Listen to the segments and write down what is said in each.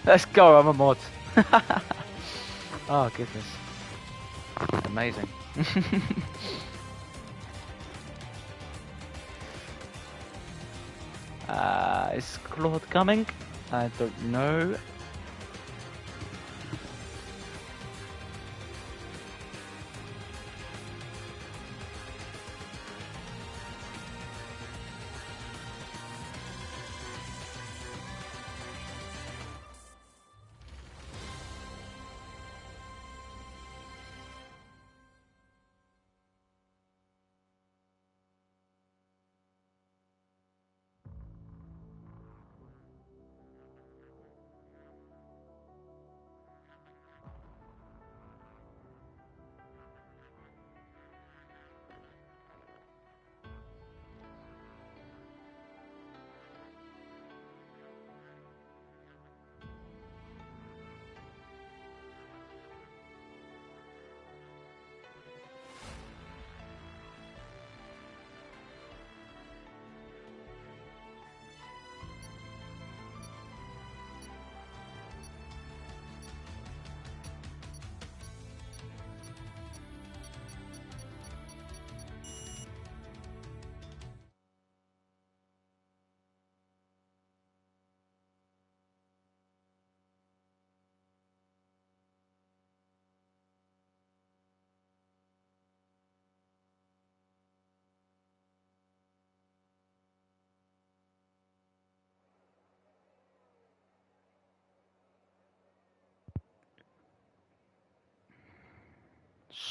Let's go, I'm a mod. Oh, goodness. Amazing. Is Claude coming? I don't know.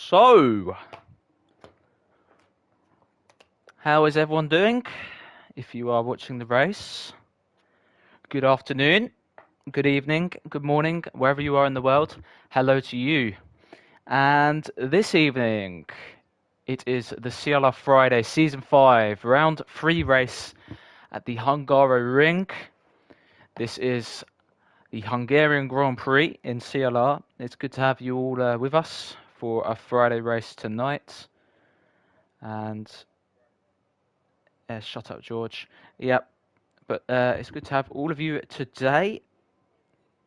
So, how is everyone doing? If you are watching the race, good afternoon, good evening, good morning, wherever you are in the world, hello to you. And this evening, it is the CLR Friday Season 5 Round 3 race at the Hungary Ring. This is the Hungarian Grand Prix in CLR. It's good to have you all with us for a Friday race tonight. And shut up, George. Yep, but it's good to have all of you today,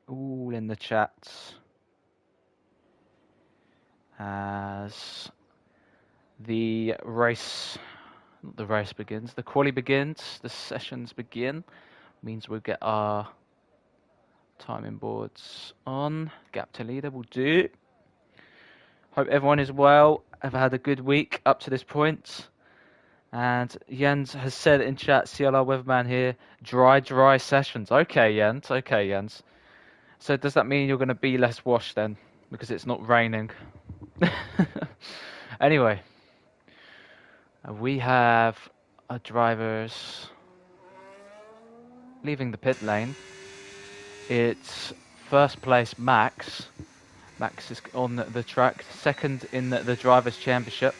all in the chat, as the race, not the race begins, the quali begins, the sessions begin. Means we'll get our timing boards on. Gap to leader will do. Hope everyone is well. I've had a good week up to this point. And Jens has said in chat, CLR Weatherman here, dry sessions. Okay, Jens. Okay, Jens. So does that mean you're going to be less washed then? Because it's not raining. Anyway, we have our drivers leaving the pit lane. It's first place Max. Max is on the track, second in the Drivers' Championship.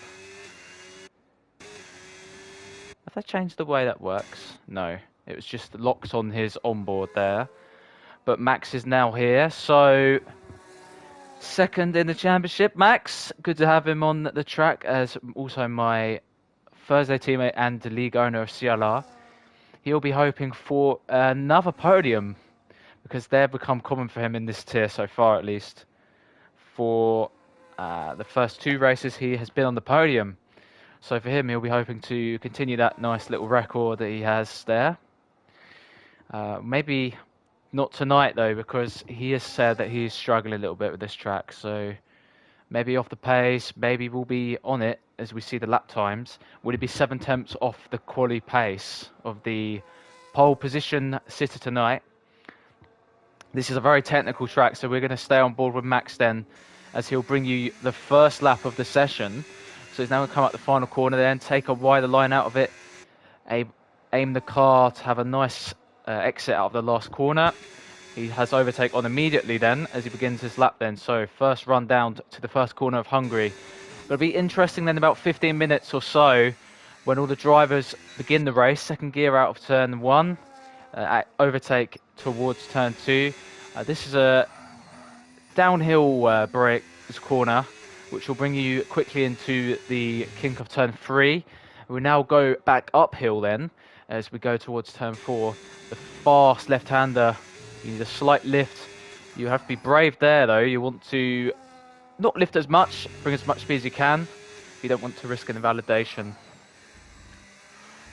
Have they changed the way that works? No, it was just locked on his onboard there. But Max is now here, so second in the championship. Max, good to have him on the track as also my Thursday teammate and the league owner of CLR. He'll be hoping for another podium because they've become common for him in this tier so far, at least. For the first two races, he has been on the podium. So for him, he'll be hoping to continue that nice little record that he has there. Maybe not tonight, though, because he has said that he's struggling a little bit with this track. So maybe off the pace, maybe we'll be on it as we see the lap times. Would it be 7/10 off the quali pace of the pole position sitter tonight? This is a very technical track, so we're going to stay on board with Max then, as he'll bring you the first lap of the session. So he's now going to come up the final corner then, take a wider line out of it, aim the car to have a nice exit out of the last corner. He has overtake on immediately then, as he begins his lap then. So first run down to the first corner of Hungary. It'll be interesting then, about 15 minutes or so, when all the drivers begin the race. Second gear out of turn 1. Overtake towards turn 2. This is a downhill brake corner, which will bring you quickly into the kink of turn 3. We now go back uphill then, as we go towards turn 4. The fast left-hander, you need a slight lift You have to be brave there, though. You want to not lift as much, bring as much speed as you can. You don't want to risk an invalidation.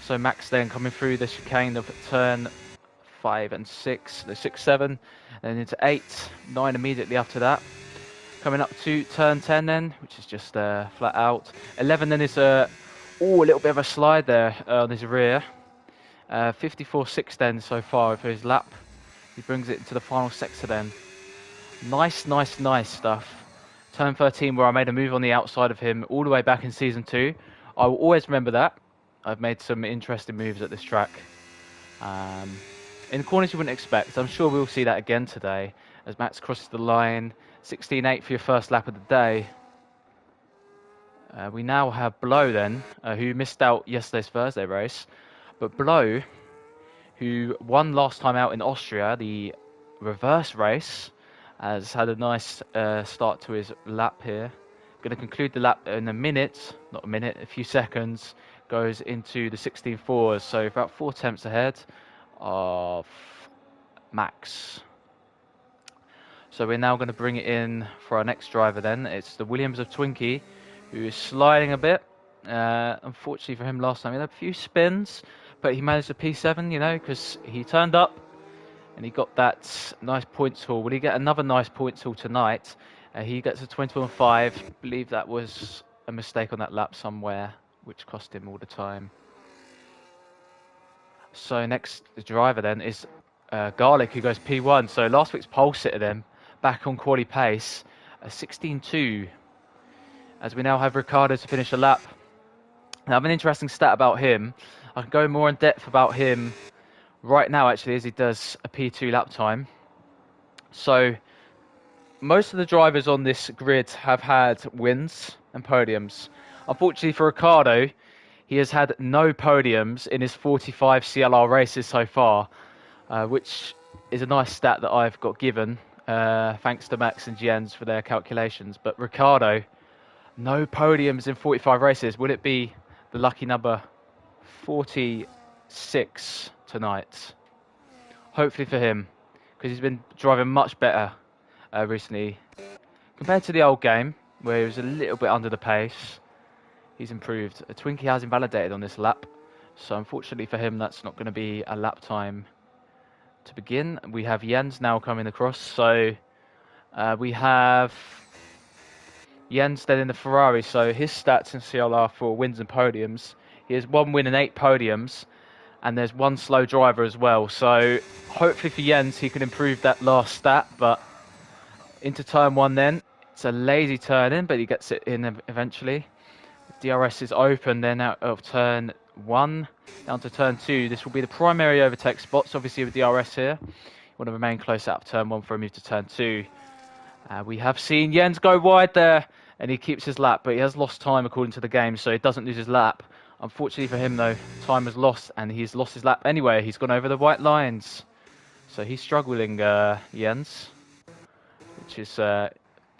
So Max then coming through the chicane of turn 5 and 6, the 6, 7, and into 8, 9 immediately after that. Coming up to turn 10 then, which is just flat out. 11 then is a little bit of a slide there on his rear. 54.6 then so far for his lap. He brings it into the final sector then. Nice stuff. Turn 13 where I made a move on the outside of him all the way back in Season 2. I will always remember that. I've made some interesting moves at this track. In corners you wouldn't expect. I'm sure we'll see that again today as Max crosses the line. 16.8 for your first lap of the day. We now have Blow then, who missed out yesterday's Thursday race. But Blow, who won last time out in Austria, the reverse race, has had a nice start to his lap here. Going to conclude the lap in a few seconds. Goes into the 16.4s, so about 4 tenths ahead of Max. So we're now going to bring it in for our next driver then. It's the Williams of Twinkie, who is sliding a bit. Unfortunately for him last time, he had a few spins, but he managed a P7, you know, because he turned up and he got that nice points haul. Will he get another nice points haul tonight? He gets a 21.5. I believe that was a mistake on that lap somewhere, which cost him all the time. So next driver then is Garlic, who goes P1. So last week's pole sitter then, back on quali pace, a 16.2. As we now have Ricardo to finish the lap. Now I have an interesting stat about him. I can go more in depth about him right now actually, as he does a P2 lap time. So most of the drivers on this grid have had wins and podiums. Unfortunately for Ricardo, he has had no podiums in his 45 CLR races so far, which is a nice stat that I've got given, thanks to Max and Jens for their calculations. But Ricardo, no podiums in 45 races. Would it be the lucky number 46 tonight? Hopefully for him, because he's been driving much better recently. Compared to the old game, where he was a little bit under the pace, he's improved. A Twinkie has invalidated on this lap, so unfortunately for him, that's not going to be a lap time to begin. We have Jens now coming across, so we have Jens then in the Ferrari, so his stats in CLR for wins and podiums. He has 1 win and 8 podiums, and there's 1 slow driver as well. So hopefully for Jens, he can improve that last stat, but into turn 1 then. It's a lazy turn in, but he gets it in eventually. DRS is open then out of turn 1 down to turn 2. This will be the primary overtake spots, obviously with DRS here. You want to remain close out of turn 1 for a move to turn 2. We have seen Jens go wide there, and he keeps his lap, but he has lost time according to the game, so he doesn't lose his lap. Unfortunately for him though, time was lost, and he's lost his lap anyway. He's gone over the white lines. So he's struggling, Jens, which is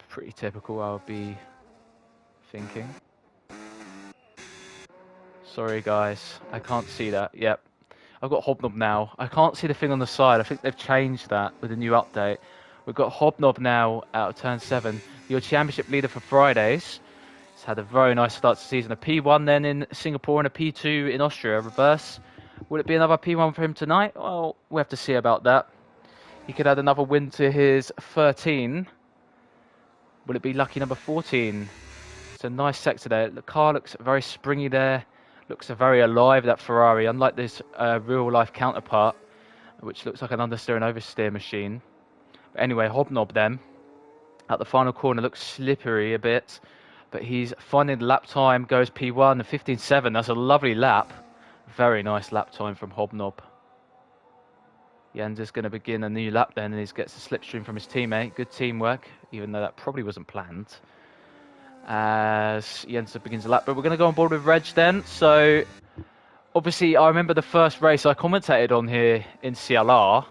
pretty typical, I would be thinking. Sorry guys, I can't see that. Yep, I've got Hobnob now. I can't see the thing on the side. I think they've changed that with the new update. We've got Hobnob now out of turn 7. Your championship leader for Fridays. He's had a very nice start to the season. A P1 then in Singapore and a P2 in Austria. Reverse. Will it be another P1 for him tonight? Well, we'll have to see about that. He could add another win to his 13. Will it be lucky number 14? It's a nice sector there. The car looks very springy there. Looks very alive, that Ferrari, unlike this real-life counterpart, which looks like an understeer and oversteer machine. But anyway, Hobnob then. At the final corner, looks slippery a bit. But he's finding the lap time, goes P1, 15.7. That's a lovely lap. Very nice lap time from Hobnob. Jens is going to begin a new lap then, and he gets a slipstream from his teammate. Good teamwork, even though that probably wasn't planned. As Jens begins a lap, but we're going to go on board with Reg then. So, obviously, I remember the first race I commentated on here in CLR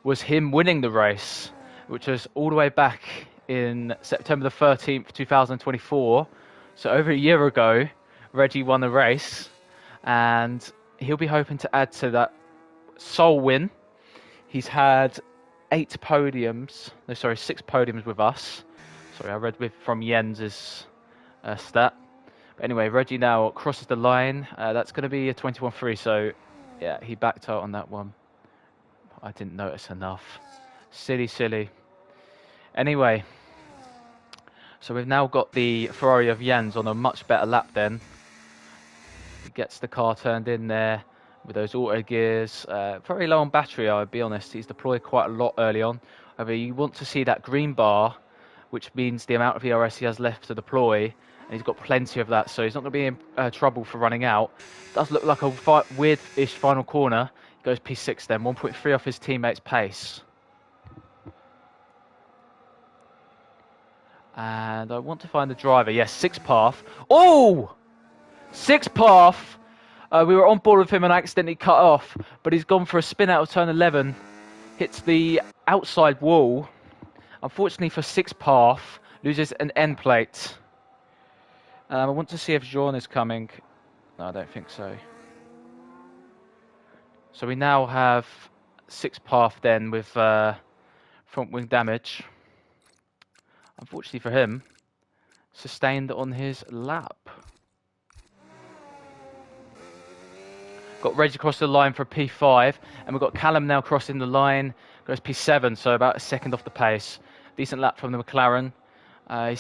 was him winning the race, which was all the way back in September the 13th, 2024. So, over a year ago, Reggie won the race, and he'll be hoping to add to that sole win. He's had 6 podiums with us. Sorry, I read from Jens's stat. But anyway, Reggie now crosses the line. That's going to be a 21.3, so yeah, he backed out on that one. I didn't notice enough. Silly. Anyway, so we've now got the Ferrari of Jens on a much better lap then. He gets the car turned in there with those auto gears. Very low on battery, I'll be honest. He's deployed quite a lot early on. However, you want to see that green bar, which means the amount of ERS he has left to deploy, and he's got plenty of that, so he's not going to be in trouble for running out. Does look like a weird-ish final corner. He goes P6 then, 1.3 off his teammate's pace. And I want to find the driver. Yes, 6th path. Oh! 6th path! We were on board with him and accidentally cut off, but he's gone for a spin out of turn 11. Hits the outside wall. Unfortunately for 6th path, loses an end plate. I want to see if Jean is coming. No, I don't think so. So we now have 6th path then with front wing damage. Unfortunately for him, sustained on his lap. Got Reggie across the line for a P5, and we've got Callum now crossing the line, goes P7, so about a second off the pace. Decent lap from the McLaren. He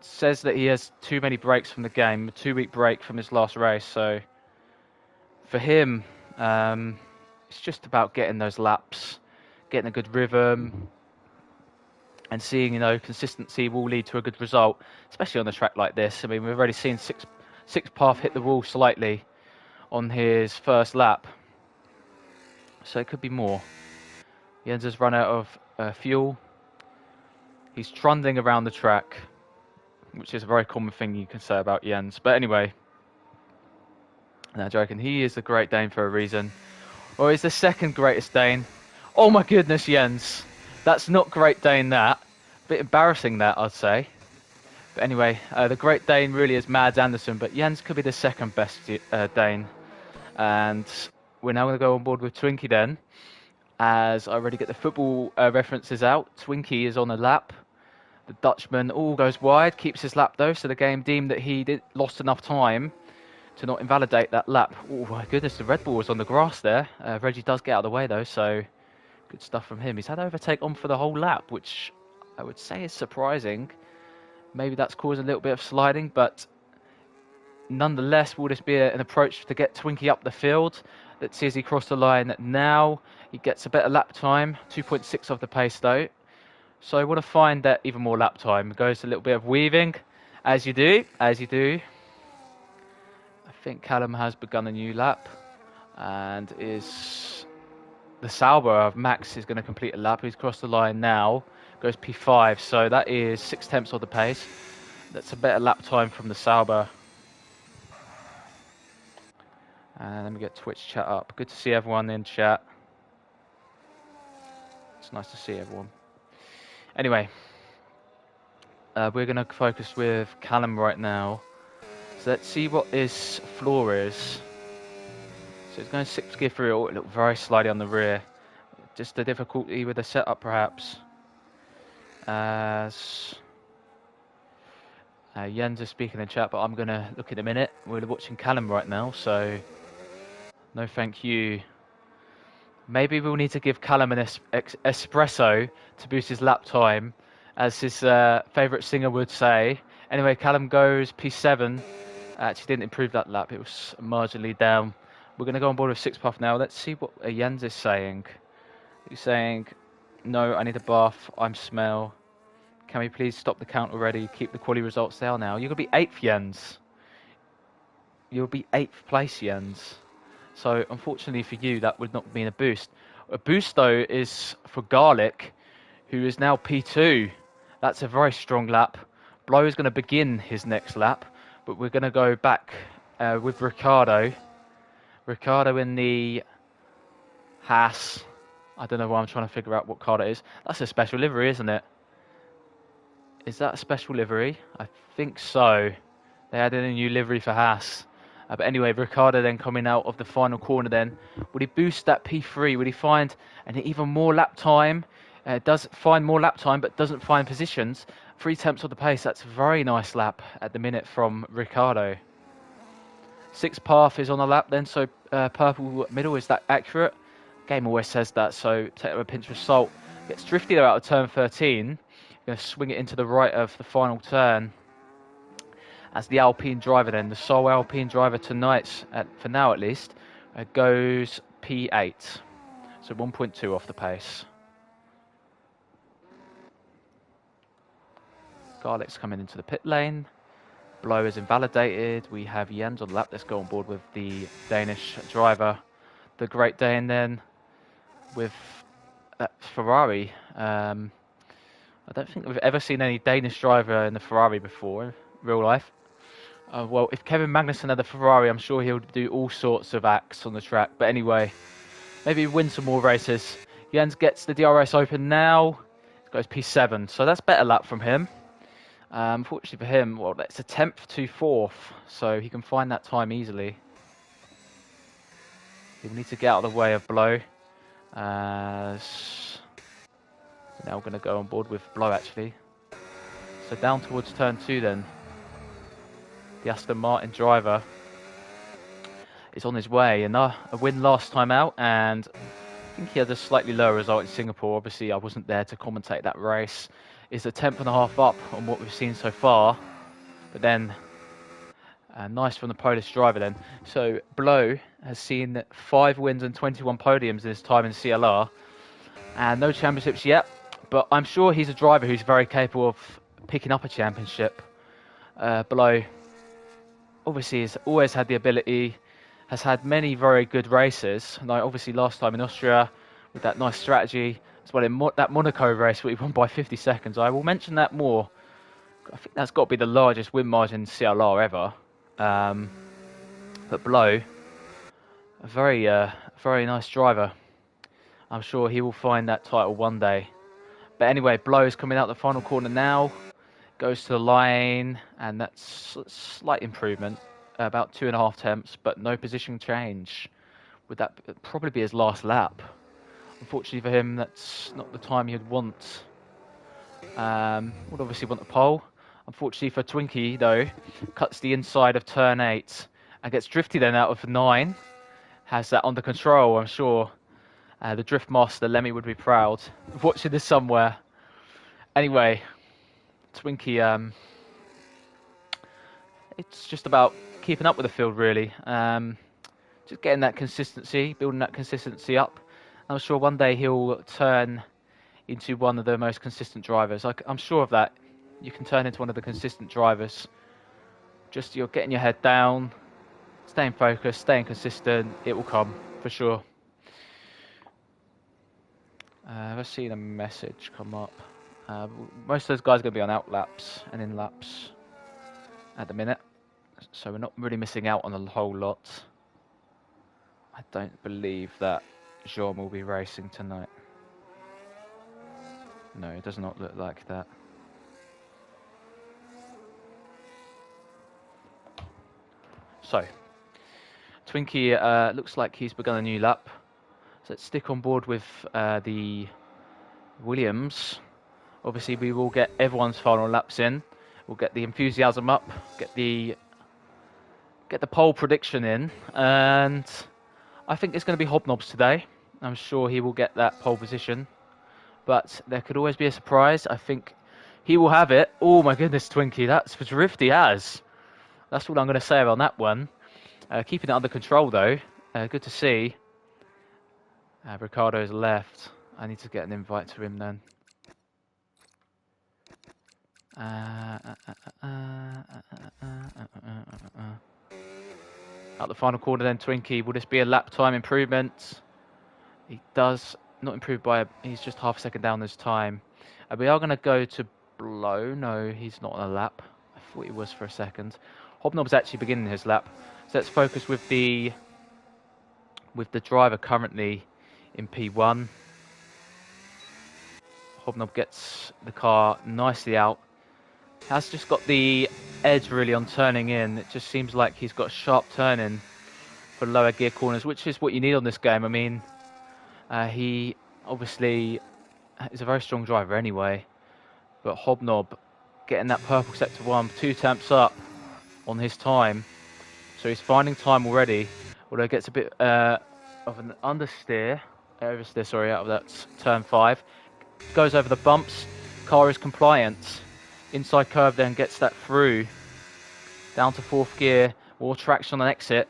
says that he has too many breaks from the game, a 2-week break from his last race, so for him, it's just about getting those laps, getting a good rhythm, and seeing, consistency will lead to a good result, especially on a track like this. I mean, we've already seen 6th path hit the wall slightly on his first lap, so it could be more. Jens has run out of fuel. He's trundling around the track, which is a very common thing you can say about Jens. But anyway, no joking, he is the Great Dane for a reason. Or he's the second greatest Dane. Oh my goodness, Jens. That's not Great Dane, that. A bit embarrassing, that, I'd say. But anyway, the Great Dane really is Mads Andersen, but Jens could be the second best Dane. And we're now going to go on board with Twinkie then, as I already get the football references out. Twinkie is on a lap. The Dutchman goes wide, keeps his lap though, so the game deemed that he lost enough time to not invalidate that lap. Oh my goodness, the Red Bull was on the grass there. Reggie does get out of the way though, so good stuff from him. He's had overtake on for the whole lap, which I would say is surprising. Maybe that's caused a little bit of sliding, but nonetheless, will this be an approach to get Twinkie up the field? Let's see as he crossed the line now. He gets a better lap time, 2.6 off the pace though. So I want to find that even more lap time. Goes a little bit of weaving, as you do. I think Callum has begun a new lap, and is the Sauber of Max is going to complete a lap. He's crossed the line now, goes P5, so that is 0.6 of the pace. That's a better lap time from the Sauber. And let me get Twitch chat up. Good to see everyone in chat. It's nice to see everyone. Anyway, we're going to focus with Callum right now. So let's see what his floor is. So it's going 6 gear through. It looked very slidey on the rear. Just the difficulty with the setup, perhaps. As Jens is speaking in chat, but I'm going to look in a minute. We're watching Callum right now, so no thank you. Maybe we'll need to give Callum an espresso to boost his lap time, as his favourite singer would say. Anyway, Callum goes P7. Actually didn't improve that lap. It was marginally down. We're going to go on board with 6 puff now. Let's see what Jens is saying. He's saying, no, I need a bath. I'm smell. Can we please stop the count already? Keep the quali results down now. You're going to be 8th, Jens. You'll be 8th place, Jens. So, unfortunately for you, that would not mean a boost. A boost, though, is for Garlic, who is now P2. That's a very strong lap. Blow is going to begin his next lap, but we're going to go back with Ricardo. Ricardo in the Haas. I don't know why I'm trying to figure out what car it is. That's a special livery, isn't it? Is that a special livery? I think so. They added a new livery for Haas. But anyway, Ricardo then coming out of the final corner then. Would he boost that P3? Would he find an even more lap time? Does find more lap time, but doesn't find positions. 3 tenths of the pace. That's a very nice lap at the minute from Ricciardo. 6th path is on the lap then, so purple middle, is that accurate? Game always says that, so take it with a pinch of salt. Gets drifty there out of turn 13. Going to swing it into the right of the final turn. As the Alpine driver then, the sole Alpine driver tonight, for now at least, goes P8. So 1.2 off the pace. Garlick's coming into the pit lane. Blow is invalidated. We have Jens on the lap. Let's go on board with the Danish driver. The Great Dane then with Ferrari. I don't think we've ever seen any Danish driver in the Ferrari before in real life. Well, if Kevin Magnussen had the Ferrari, I'm sure he'll do all sorts of acts on the track. But anyway, maybe win some more races. Jens gets the DRS open now. Goes P7, so that's better lap from him. Unfortunately for him, well, that's a 10th to 4th, so he can find that time easily. He'll need to get out of the way of Blow. Now we're going to go on board with Blow, actually. So down towards turn 2 then. The Aston Martin driver is on his way. And a win last time out, and I think he had a slightly lower result in Singapore. Obviously, I wasn't there to commentate that race. It's a 10.5 up on what we've seen so far. But then, nice from the Polish driver then. So, Blow has seen 5 wins and 21 podiums in his time in CLR. And no championships yet. But I'm sure he's a driver who's very capable of picking up a championship. Blow obviously has always had the ability, has had many very good races. Like obviously last time in Austria with that nice strategy, as well in that Monaco race where he won by 50 seconds. I will mention that more. I think that's got to be the largest win margin in CLR ever. But Blow, a very nice driver. I'm sure he will find that title one day. But anyway, Blow is coming out the final corner now. Goes to the line, and that's a slight improvement. About 2.5 tenths, but no position change. Would that probably be his last lap? Unfortunately for him, that's not the time he'd want. Would obviously want the pole. Unfortunately for Twinkie, though, cuts the inside of turn 8 and gets drifty then out of 9. Has that under control, I'm sure. The drift master, Lemmy, would be proud of watching this somewhere. Anyway, Twinkie, it's just about keeping up with the field, really. Just getting that consistency, building that consistency up. I'm sure one day he'll turn into one of the most consistent drivers. I'm sure of that. You can turn into one of the consistent drivers. Just you're getting your head down, staying focused, staying consistent. It will come, for sure. Let's see the message come up. Most of those guys are going to be on out laps and in laps at the minute. So we're not really missing out on a whole lot. I don't believe that Jean will be racing tonight. No, it does not look like that. So, Twinkie looks like he's begun a new lap. So let's stick on board with the Williams. Obviously, we will get everyone's final laps in. We'll get the enthusiasm up, get the pole prediction in, and I think it's going to be Hobnobs today. I'm sure he will get that pole position, but there could always be a surprise. I think he will have it. Oh my goodness, Twinkie, that's for drifty as. That's all I'm going to say about that one. Keeping it under control though. Good to see. Ricardo's left. I need to get an invite to him then. Out the final corner then, Twinkie. Will this be a lap time improvement? He does not improve by he's just half a second down this time. We are going to go to Blow. No, he's not on a lap. I thought he was for a second. Hobnob's actually beginning his lap. So let's focus with the driver currently in P1. Hobnob gets the car nicely out. Has just got the edge really on turning in. It just seems like he's got sharp turning for lower gear corners, which is what you need on this game. I mean, he obviously is a very strong driver anyway. But Hobnob getting that purple sector 1, 2 temps up on his time. So he's finding time already. Although it gets a bit of an oversteer, sorry, out of that turn 5. Goes over the bumps. Car is compliant. Inside curve then gets that through. Down to 4th gear. More traction on exit.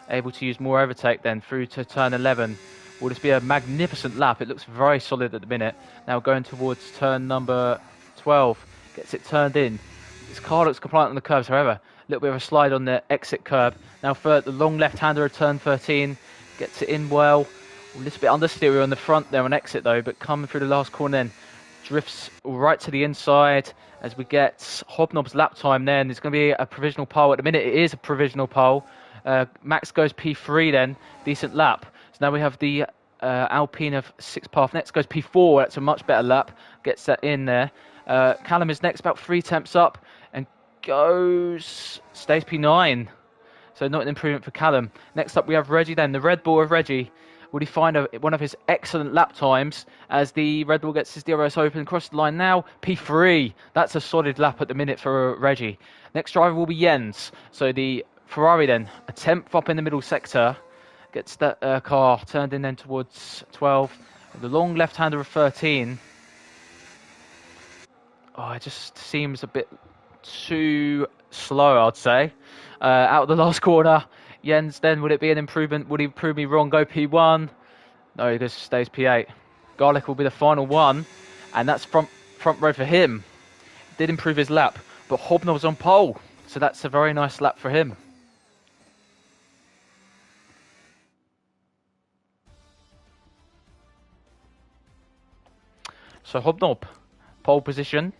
Able to use more overtake then through to turn 11. Will this be a magnificent lap? It looks very solid at the minute. Now going towards turn number 12. Gets it turned in. His car looks compliant on the curves, however. A little bit of a slide on the exit curb. Now for the long left-hander of turn 13. Gets it in well. A little bit understeer on the front there on exit though, but coming through the last corner then. Drifts right to the inside as we get Hobnob's lap time then. There's going to be a provisional pole. At the minute, it is a provisional pole. Max goes P3 then. Decent lap. So now we have the Alpine of 6th path. Next goes P4. That's a much better lap. Gets that in there. Callum is next, about 3 temps up. And stays P9. So not an improvement for Callum. Next up we have Reggie then. The Red Bull of Reggie. Would he find one of his excellent lap times as the Red Bull gets his DRS open across the line now? P3. That's a solid lap at the minute for Reggie. Next driver will be Jens. So the Ferrari then, a 10th up in the middle sector. Gets that car turned in then towards 12. The long left-hander of 13. Oh, it just seems a bit too slow, I'd say. Out of the last corner. Jens then, would it be an improvement? Would he prove me wrong? Go P1. No, he just stays P8. Garlic will be the final one. And that's front row for him. Did improve his lap. But Hobnob's on pole. So that's a very nice lap for him. So Hobnob, pole position.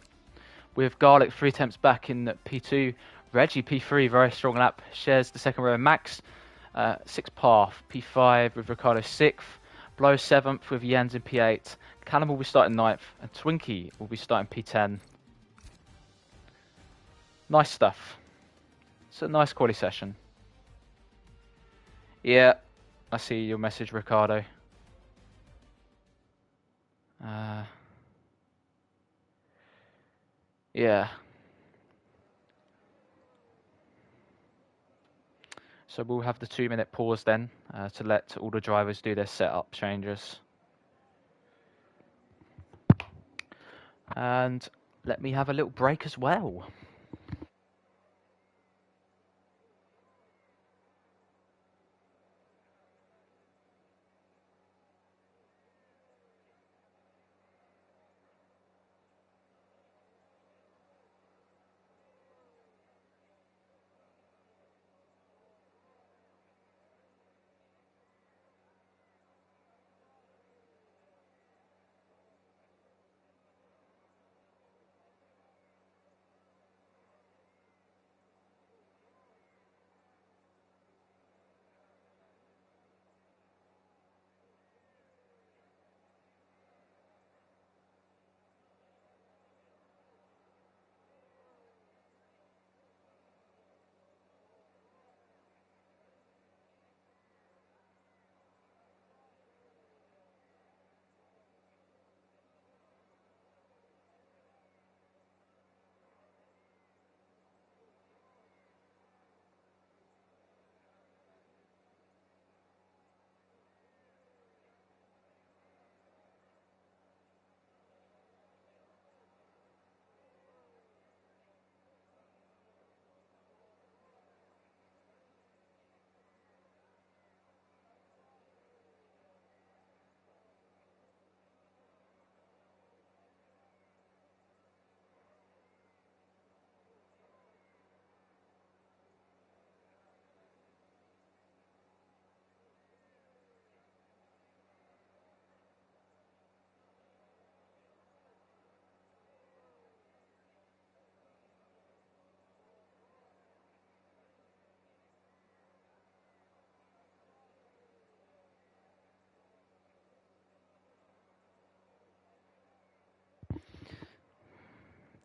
With Garlic 3 attempts back in P2. Reggie P3, very strong lap. Shares the second row. Max 6th path. P5 with Ricardo 6th. Blow 7th with Jens in P8. Callum will be starting 9th. And Twinkie will be starting P10. Nice stuff. It's a nice quali session. Yeah, I see your message, Ricardo. Yeah. So we'll have the 2-minute pause then to let all the drivers do their setup changes. And let me have a little break as well.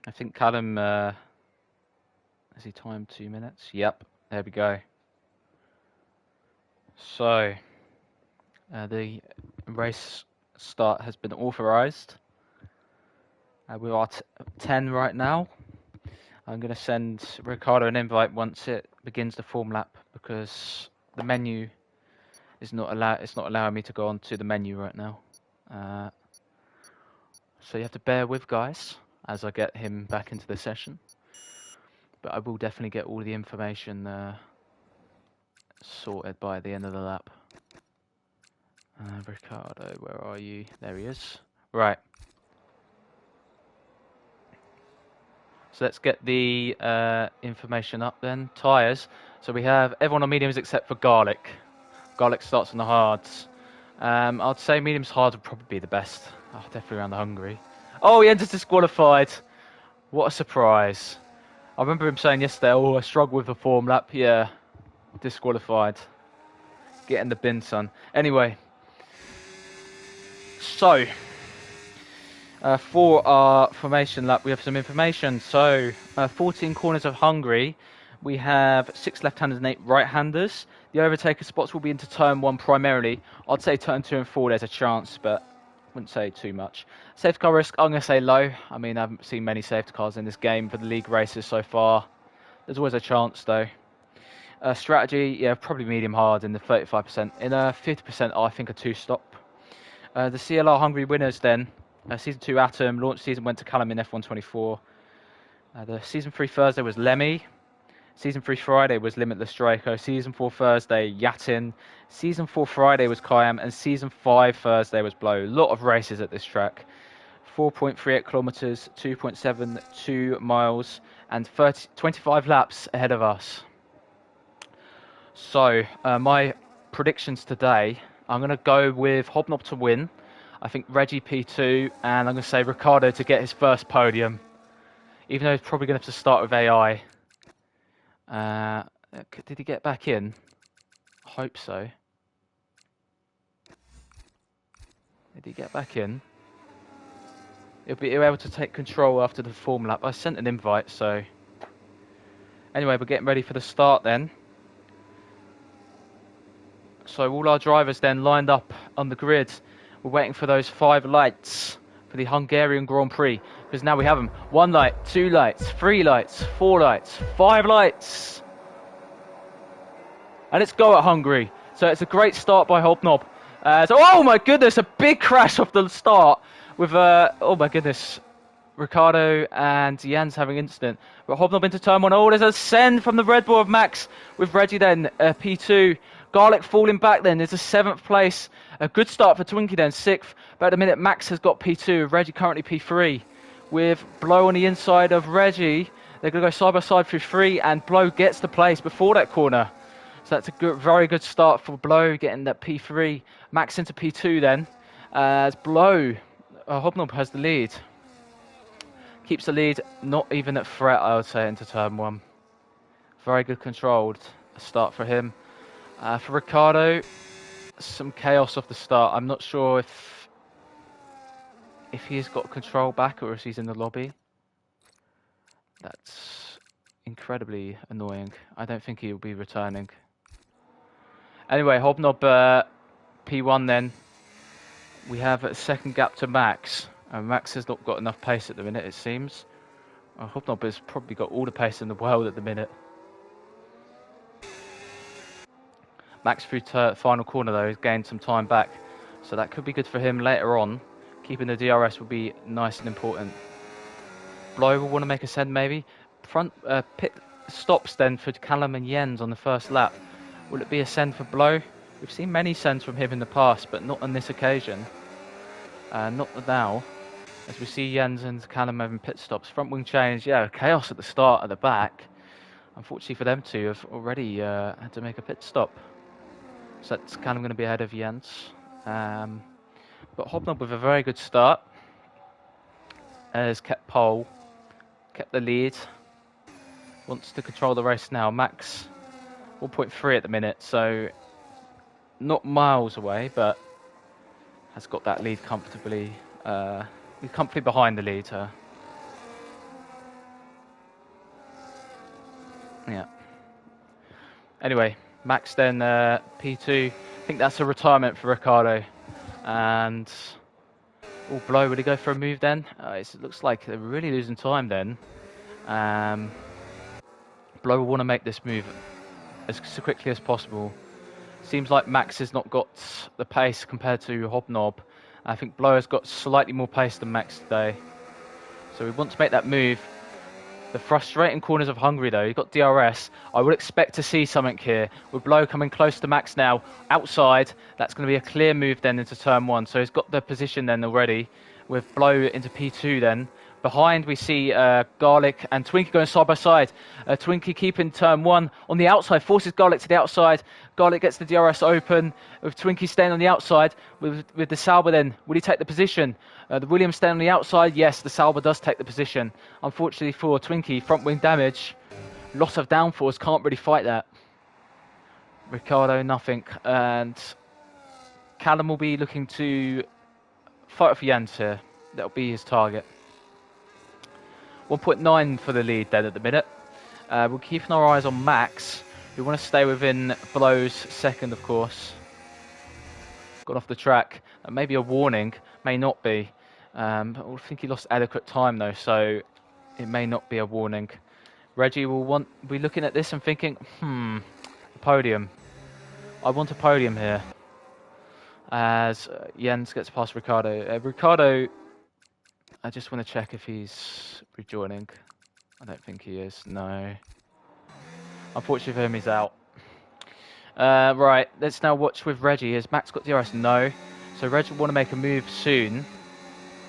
I think Callum, has he timed 2 minutes? Yep, there we go. So, the race start has been authorized. We're at 10 right now. I'm going to send Ricardo an invite once it begins the form lap because the menu is not it's not allowing me to go onto the menu right now. So you have to bear with, guys, as I get him back into the session. But I will definitely get all the information sorted by the end of the lap. Ricardo, where are you? There he is. Right. So let's get the information up then. Tyres. So we have everyone on mediums except for Garlic. Garlic starts on the hards. I'd say mediums hard would probably be the best. Oh, definitely around the Hungary. Oh, he enters disqualified. What a surprise. I remember him saying yesterday, oh, I struggle with the form lap. Yeah, disqualified. Get in the bin, son. Anyway. So, for our formation lap, we have some information. So, 14 corners of Hungary. We have 6 left-handers and 8 right-handers. The overtaker spots will be into turn 1 primarily. I'd say turn 2 and 4 there's a chance, but wouldn't say too much. Safety car risk, I'm going to say low. I mean, I haven't seen many safety cars in this game for the league races so far. There's always a chance, though. Strategy, yeah, probably medium hard in the 35%. In 50%, I think a 2-stop. The CLR Hungary winners then. Season 2 Atom, launch season went to Callum in F124. The Season 3 Thursday was Lemmy. Season 3 Friday was Limitless Draco. Season 4 Thursday, Yatin. Season 4 Friday was Kayam. And Season 5 Thursday was Blow. A lot of races at this track. 4.38 kilometres, 2.72 miles, and 25 laps ahead of us. So, my predictions today, I'm going to go with Hobnob to win. I think Reggie P2, and I'm going to say Ricardo to get his first podium. Even though he's probably going to have to start with AI. Did he get back in? I hope so. Did he get back in? He'll be able to take control after the form lap. I sent an invite, so... Anyway, we're getting ready for the start then. So all our drivers then lined up on the grid. We're waiting for those 5 lights for the Hungarian Grand Prix. Because now we have them. 1 light, 2 lights, 3 lights, 4 lights, 5 lights. And it's go at Hungary. So it's a great start by Hobnob. Oh my goodness, a big crash off the start. With, oh my goodness, Ricardo and Jans having an incident. But Hobnob into turn 1. Oh, there's a send from the Red Bull of Max with Reggie then, P2. Garlic falling back then. There's a 7th place. A good start for Twinkie then, 6th. But at the minute, Max has got P2. Reggie currently P3. With Blow on the inside of Reggie. They're going to go side by side through 3. And Blow gets the place before that corner. So that's a good, very good start for Blow, getting that P3. Max into P2 then. As Blow, Hobnob has the lead. Keeps the lead, not even at threat, I would say, into turn 1. Very good controlled start for him. For Ricardo, some chaos off the start. I'm not sure if he's got control back or if he's in the lobby. That's incredibly annoying. I don't think he'll be returning. Anyway, Hobnob P1 then. We have a second gap to Max. Max has not got enough pace at the minute, it seems. Hobnob has probably got all the pace in the world at the minute. Max through final corner though has gained some time back. So that could be good for him later on. Keeping the DRS will be nice and important. Blow will want to make a send maybe. Front pit stops then for Callum and Jens on the first lap. Will it be a send for Blow? We've seen many sends from him in the past, but not on this occasion. Not now. As we see Jens and Callum having pit stops. Front wing change, yeah, chaos at the start at the back. Unfortunately for them two, have already had to make a pit stop. So that's Callum going to be ahead of Jens. But Hobnob with a very good start. Has kept pole. Kept the lead. Wants to control the race now. Max 1.3 at the minute, so not miles away, but has got that lead comfortably. Comfortably behind the lead. Yeah. Anyway, Max then P2. I think that's a retirement for Ricardo. And Oh, Blow, would he go for a move then? It looks like they're really losing time then. Blow will want to make this move as quickly as possible. Seems like Max has not got the pace compared to Hobnob. I think Blow has got slightly more pace than Max today. So we want to make that move. The frustrating corners of Hungary, though. You've got DRS. I would expect to see something here. With Blow coming close to Max now. Outside, that's going to be a clear move then into turn 1. So he's got the position then already. With Blow into P2 then. Behind, we see Garlic and Twinkie going side by side. Twinkie keeping turn 1 on the outside, forces Garlic to the outside. Garlic gets the DRS open, with Twinkie staying on the outside. With the Sauber then, will he take the position? The Williams staying on the outside, yes, the Sauber does take the position. Unfortunately for Twinkie, front wing damage, loss of downforce, can't really fight that. Ricardo, nothing. And Callum will be looking to fight for Jens here. That'll be his target. 1.9 for the lead then at the minute. We're keeping our eyes on Max. We want to stay within Blow's second, of course. Got off the track. That may be a warning, may not be. I think he lost adequate time though, so it may not be a warning. Reggie will be looking at this and thinking, podium. I want a podium here. As Jens gets past Ricardo. Ricardo, I just want to check if he's rejoining. I don't think he is, no. Unfortunately for him, he's out. Right, let's now watch with Reggie. Has Max got DRS? No. So Reggie will want to make a move soon.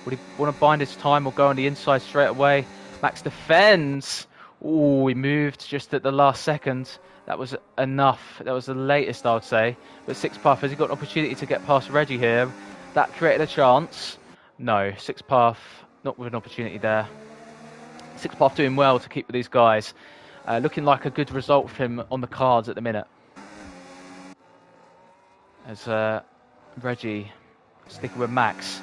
Would he want to bind his time or go on the inside straight away? Max defends. Ooh, he moved just at the last second. That was enough. That was the latest, I would say. But Six Path, has he got an opportunity to get past Reggie here? That created a chance. No, Six Path, not with an opportunity there. Six Path doing well to keep with these guys. Looking like a good result for him on the cards at the minute. As Reggie sticking with Max.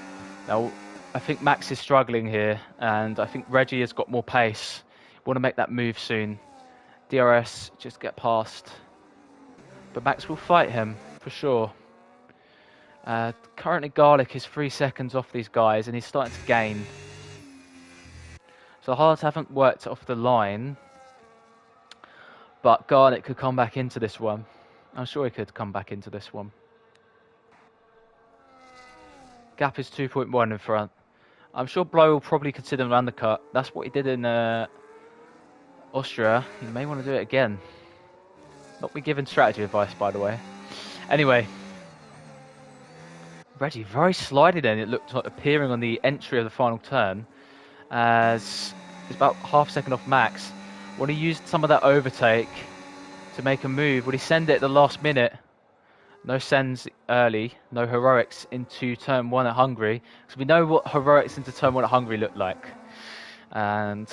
Now, I think Max is struggling here, and I think Reggie has got more pace. Want to make that move soon. DRS, just get past. But Max will fight him, for sure. Currently, Garlic is 3 seconds off these guys, and he's starting to gain. So the hards haven't worked off the line. But Garlic could come back into this one. I'm sure he could come back into this one. Gap is 2.1 in front. I'm sure Blow will probably consider an undercut. That's what he did in Austria. He may want to do it again. Not be giving strategy advice, by the way. Anyway. Reggie very slidey then. It looked like appearing on the entry of the final turn. As it's about half a second off Max. When he used some of that overtake to make a move, would he send it at the last minute? No sends early, no heroics into turn 1 at Hungary. Because we know what heroics into turn 1 at Hungary look like. And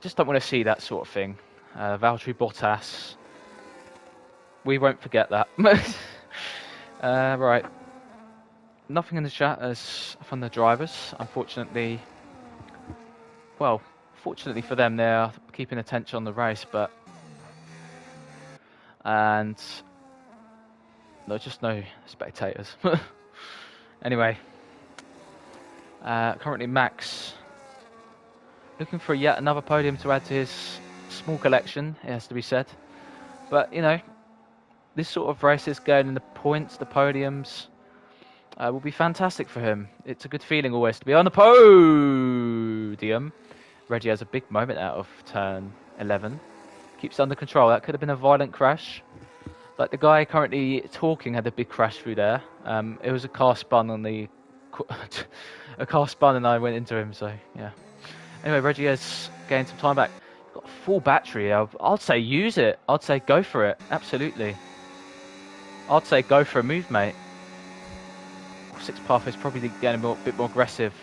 just don't want to see that sort of thing. Valtteri Bottas. We won't forget that. Right. Nothing in the chat as from the drivers. Unfortunately, well, fortunately for them, they're keeping attention on the race, but... And... No, just no spectators. Anyway. Currently Max looking for yet another podium to add to his small collection, it has to be said. But, you know, this sort of races going in the points, the podiums, will be fantastic for him. It's a good feeling always to be on the podium. Reggie has a big moment out of turn 11. Keeps under control. That could have been a violent crash. Like the guy currently talking had a big crash through there. It was a car spun on the... a car spun and I went into him, so yeah. Anyway, Reggie has gained some time back. He's got a full battery. I'd say use it. I'd say go for it. Absolutely. I'd say go for a move, mate. Six Path is probably getting a bit more aggressive.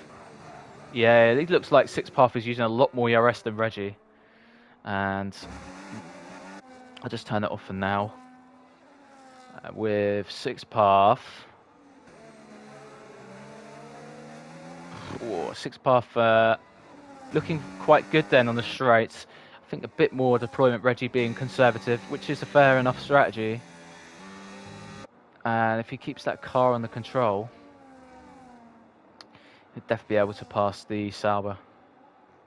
Yeah, it looks like Six Path is using a lot more ERS than Reggie. And I'll just turn it off for now. With Six Path. Oh, Six Path looking quite good then on the straights. I think a bit more deployment, Reggie being conservative, which is a fair enough strategy. And if he keeps that car under control, He'd definitely be able to pass the Sauber.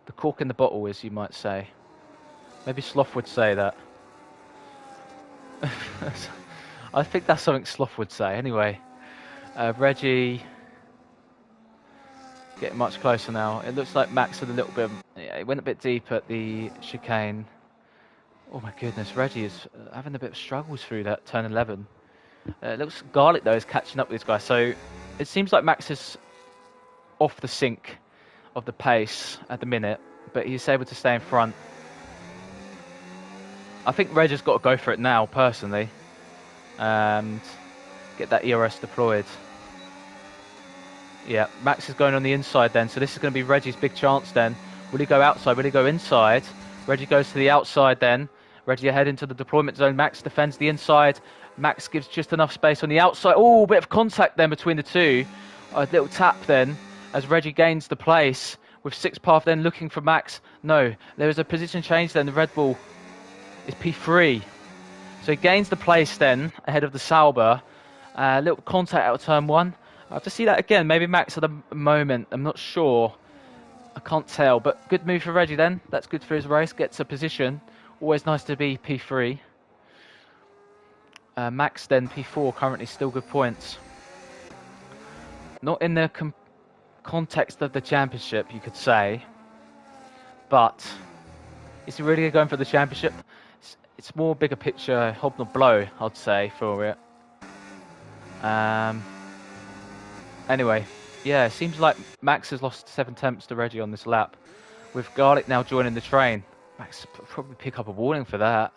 The cork in the bottle, as you might say. Maybe Sloth would say that. I think that's something Sloth would say. Anyway, Reggie getting much closer now. It looks like Max had a little bit. Yeah, he went a bit deep at the chicane. Oh my goodness, Reggie is having a bit of struggles through that turn 11. It looks Garlic though is catching up with this guy. So it seems like Max is off the sync of the pace at the minute, but he's able to stay in front. I think Reg has got to go for it now, personally, and get that ERS deployed. Yeah, Max is going on the inside then, so this is going to be Reggie's big chance then. Will he go outside? Will he go inside? Reggie goes to the outside then. Reggie ahead into the deployment zone. Max defends the inside. Max gives just enough space on the outside. Oh, a bit of contact then between the two. A little tap then as Reggie gains the place with Six Path then looking for Max. No, there is a position change then. The Red Bull is P3. So he gains the place then ahead of the Sauber. Little contact out of turn 1. I have to see that again. Maybe Max at the moment. I'm not sure. I can't tell. But good move for Reggie then. That's good for his race. Gets a position. Always nice to be P3. Max then P4. Currently still good points. Not in the context of the championship, you could say. But is he really going for the championship? It's more bigger picture, hobnob blow, I'd say, for it. Anyway, yeah, it seems like Max has lost 7 tenths to Reggie on this lap. With Garlic now joining the train. Max will probably pick up a warning for that.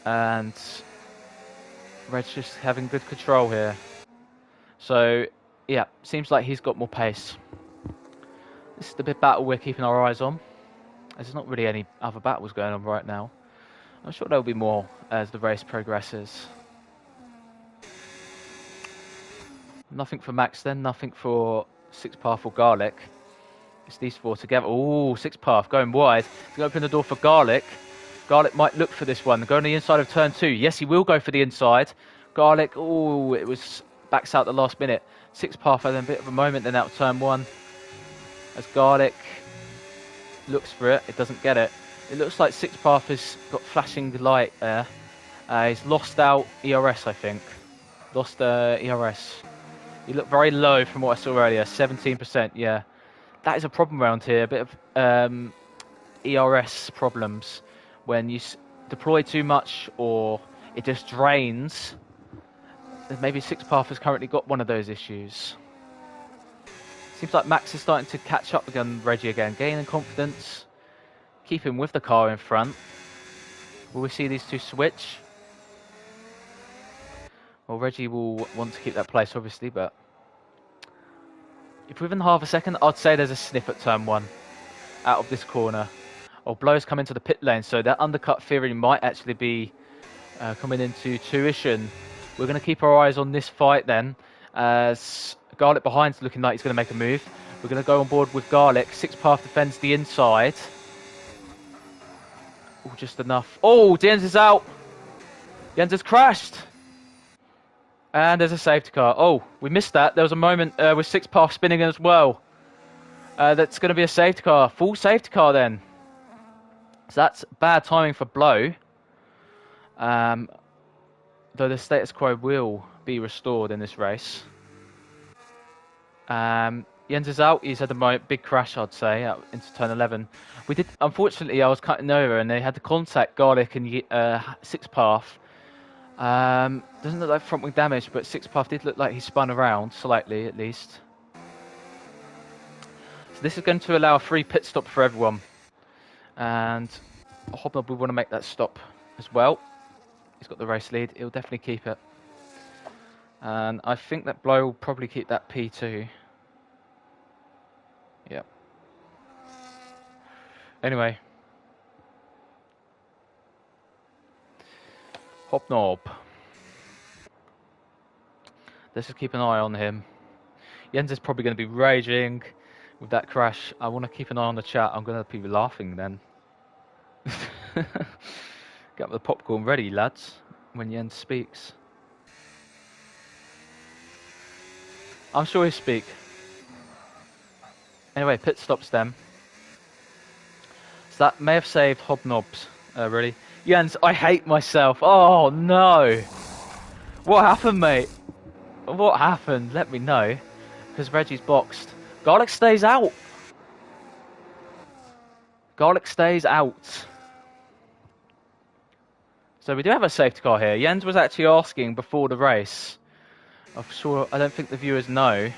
And Reg's just having good control here. So, yeah, seems like he's got more pace. This is the big battle we're keeping our eyes on. There's not really any other battles going on right now. I'm sure there'll be more as the race progresses. Nothing for Max then, nothing for Six Path or Garlic. It's these four together. Oh, Six Path going wide. He's going to open the door for Garlic. Garlic might look for this one. Go on the inside of turn 2. Yes, he will go for the inside. Garlic, oh, it was backs out the last minute. Six Path had a bit of a moment then out of turn 1. As Garlic looks for it, it doesn't get it. It looks like Six Path has got flashing light there. He's lost out ERS, I think. Lost ERS. He looked very low from what I saw earlier. 17%, yeah. That is a problem around here. A bit of ERS problems. When you deploy too much or it just drains. Maybe Six Path has currently got one of those issues. Seems like Max is starting to catch up again, Reggie again. Gaining confidence. Keeping with the car in front. Will we see these two switch? Well, Reggie will want to keep that place, obviously, but if within half a second, I'd say there's a sniff at turn 1 out of this corner. Or Blow's come into the pit lane, so that undercut theory might actually be coming into tuition. We're going to keep our eyes on this fight then, as Garlic behind's looking like he's going to make a move. We're going to go on board with Garlic. Six Path defends the inside. Oh, just enough. Oh, Jens is out. Jens has crashed. And there's a safety car. Oh, we missed that. There was a moment with Six Path spinning as well. That's going to be a safety car. Full safety car then. So that's bad timing for Blow. Though the status quo will be restored in this race. Jens is out. He's had a big crash, I'd say, out into turn 11. We did, unfortunately, I was cutting over and they had to contact Garlic and Six Path. Doesn't look like front wing damage, but Six Path did look like he spun around slightly, at least. So this is going to allow a free pit stop for everyone. And Hobnob will want to make that stop as well. He's got the race lead. He'll definitely keep it. And I think that Blow will probably keep that P2. Yep. Anyway. Hobnob. Let's just keep an eye on him. Jens is probably going to be raging with that crash. I want to keep an eye on the chat. I'm going to be laughing then. Get the popcorn ready, lads, when Jens speaks. I'm sure he'll speak. Anyway, pit stops them. So that may have saved Hobnobs, really. Jens, I hate myself. Oh, no. What happened, mate? What happened? Let me know. Because Reggie's boxed. Garlic stays out. Garlic stays out. So we do have a safety car here. Jens was actually asking before the race. I'm sure, I don't think the viewers know.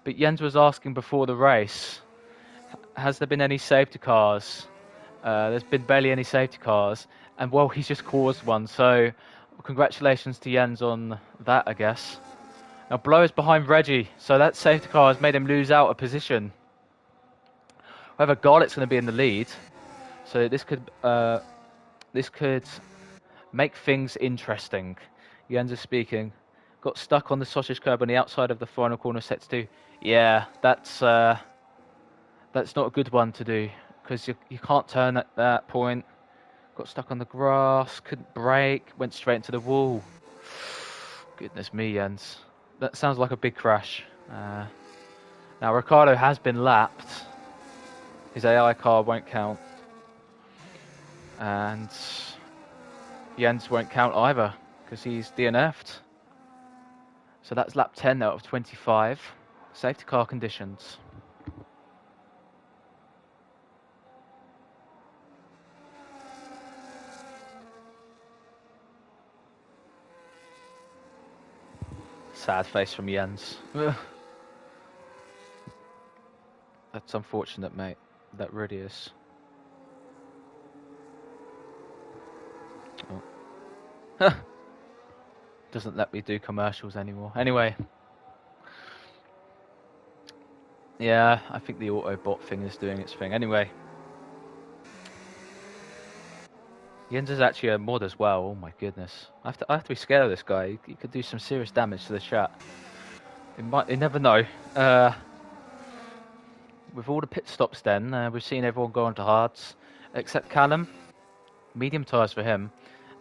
But Jens was asking before the race, has there been any safety cars? There's been barely any safety cars. And well, he's just caused one. So congratulations to Jens on that, I guess. Now Blow is behind Reggie. So that safety car has made him lose out a position. However, Garlick's going to be in the lead. So this could make things interesting. Jens is speaking. Got stuck on the sausage curb on the outside of the final corner, sets 2. Yeah, that's not a good one to do because you can't turn at that point. Got stuck on the grass, couldn't brake, went straight into the wall. Goodness me, Jens. That sounds like a big crash. Now Ricardo has been lapped. His AI car won't count. And Jens won't count either because he's DNF'd. So that's lap 10 out of 25. Safety car conditions. Sad face from Jens. That's unfortunate, mate. That really is. Oh. Doesn't let me do commercials anymore. Anyway. Yeah, I think the Autobot thing is doing its thing. Anyway. Jens is actually a mod as well. Oh my goodness. I have to be scared of this guy. He could do some serious damage to the chat. You never know. With all the pit stops then, we've seen everyone go on to hards. Except Callum. Medium tyres for him.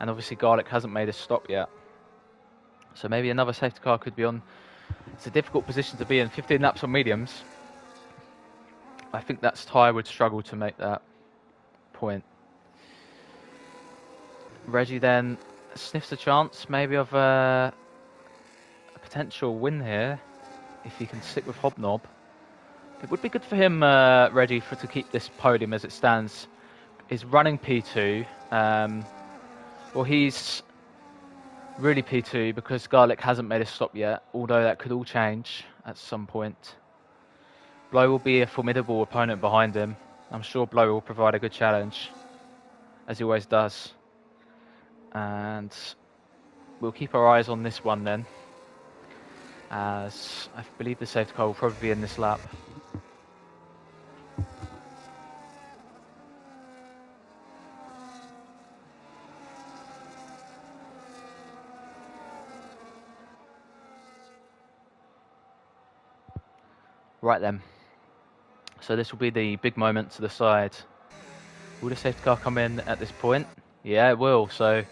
And obviously Garlic hasn't made a stop yet. So maybe another safety car could be on. It's a difficult position to be in. 15 laps on mediums. I think that's tyre would struggle to make that point. Reggie then sniffs a chance maybe of a potential win here. If he can stick with Hobnob. It would be good for him, Reggie, to keep this podium as it stands. He's running P2. Well, he's really P2 because Garlic hasn't made a stop yet, although that could all change at some point. Blow will be a formidable opponent behind him. I'm sure Blow will provide a good challenge, as he always does. And we'll keep our eyes on this one then, as I believe the safety car will probably be in this lap. Right then, so this will be the big moment to the side. Will the safety car come in at this point? Yeah, it will. So